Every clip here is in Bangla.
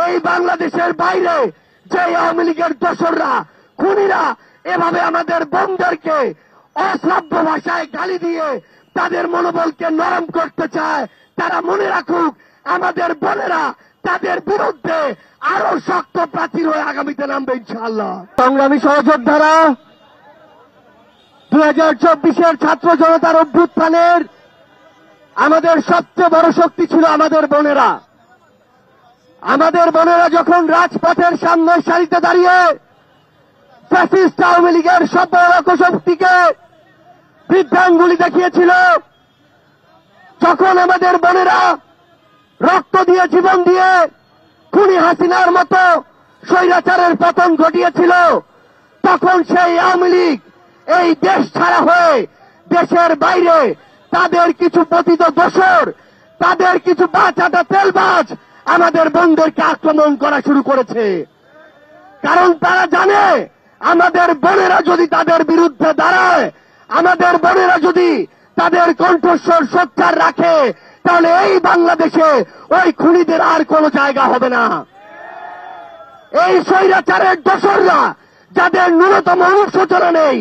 এই বাংলাদেশের বাইরে যে আওয়ামী লীগের দোসররা খুনিরা এভাবে আমাদের বোনদেরকে অশ্রাব্য ভাষায় গালি দিয়ে তাদের মনোবলকে নরম করতে চায়, তারা মনে রাখুক আমাদের বোনেরা তাদের বিরুদ্ধে আরো শক্ত প্রাচীর হয়ে আগামীতে নামবে ইনশাআল্লাহ। সংগ্রামী সহযোদ্ধারা, 2024-এর ছাত্র জনতার অভ্যুত্থানের আমাদের সবচেয়ে বড় শক্তি ছিল আমাদের বোনেরা। আমাদের বোনেরা যখন রাজপথের সামনের সারিতে দাঁড়িয়ে ফ্যাসিস্ট আওয়ামী লীগের সব শক্তিকে বৃদ্ধাঙ্গুলি দেখিয়েছিল, যখন আমাদের বোনেরা রক্ত দিয়ে জীবন দিয়ে খুনি হাসিনার মতো স্বৈরাচারের পতন ঘটিয়েছিল, তখন সেই আওয়ামী লীগ এই দেশ ছাড়া হয়ে দেশের বাইরে তাদের কিছু পতিত দোসর, তাদের কিছু বাচাটা তেলবাজ আমাদের বোনদেরকে আক্রমণ করা শুরু করেছে। কারণ তারা জানে আমাদের বোনেরা যদি তাদের বিরুদ্ধে দাঁড়ায়, আমাদের বোনেরা যদি তাদের কণ্ঠস্বর সোচ্চার রাখে, তাহলে এই বাংলাদেশে ওই খুনিদের আর কোনো জায়গা হবে না। এই স্বৈরাচারের দোসররা যাদের ন্যূনতম অনুশোচনা নেই,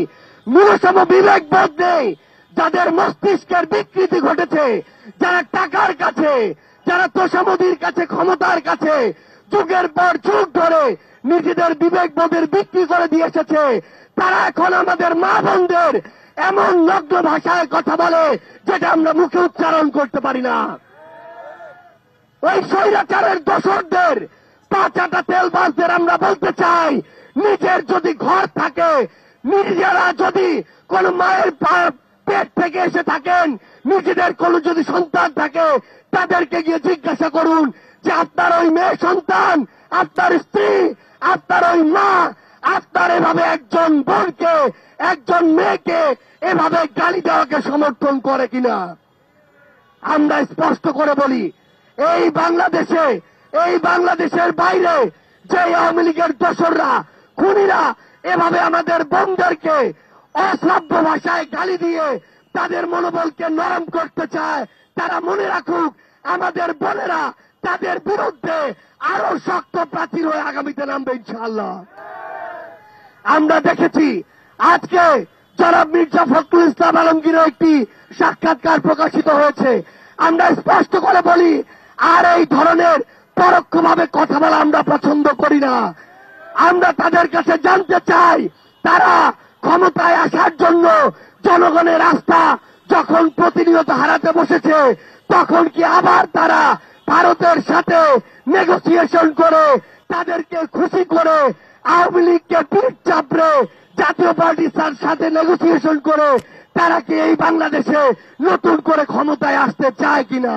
ন্যূনতম বিবেকবোধ নেই, যাদের মস্তিষ্কের বিকৃতি ঘটেছে, যারা টাকার কাছে, যারা তোষামোদির কাছে, ক্ষমতার কাছে যুগের পর যুগ ধরে নিজেদের বিবেকবোধের বিক্রি করে দিয়ে এসেছে, তারা এখন আমাদের মা বোনদের এমন নগ্ন ভাষায় কথা বলে যেটা আমরা মুখে উচ্চারণ করতে পারি না। ওই স্বৈরাচারের দোসরদের পাঁচাটা তেলবাজদের আমরা বলতে চাই, নিজের যদি ঘর থাকে, নিজেরা যদি কোন মায়ের পেট থেকে এসে থাকেন, নিজেদের কোন যদি সন্তান থাকে, তাদেরকে গিয়ে জিজ্ঞাসা করুন যে আপনার ওই মেয়ে সন্তান, আপনার স্ত্রী, আপনার ওই মা, আপনার এভাবে একজন বোনকে, একজন মেয়েকে এভাবে গালি দেওয়াকে সমর্থন করে কিনা। আমরা স্পষ্ট করে বলি, এই বাংলাদেশের বাইরে যে আওয়ামী লীগের দোসররা খুনিরা এভাবে আমাদের বোনদেরকে অশ্রাব্য ভাষায় গালি দিয়ে তাদের মনোবলকে নরম করতে চায়, তারা মনে রাখুক আমাদের বোনেরা তাদের বিরুদ্ধে আরো শক্ত প্রাচীর হয়ে আগামীতে নামবে ইনশাআল্লাহ। আমরা দেখেছি আজকে জনাব মির্জা ফখরুল ইসলাম আলমগীরের একটি সাক্ষাৎকার প্রকাশিত হয়েছে। আমরা স্পষ্ট করে বলি, আর এই ধরনের পরোক্ষভাবে কথা বলা আমরা পছন্দ করি না। আমরা তাদের কাছে জানতে চাই, তারা ক্ষমতায় আসার জন্য জনগণের আস্থা যখন প্রতিনিয়ত হারাতে বসেছে, তখন কি আবার তারা ভারতের সাথে নেগোসিয়েশন করে, তাদেরকে খুশি করে, আওয়ামী লীগকে পিঠ চাপড়ে জাতীয় পার্টির সাথে নেগোসিয়েশন করে তারা কি এই বাংলাদেশে নতুন করে ক্ষমতায় আসতে চায় কিনা?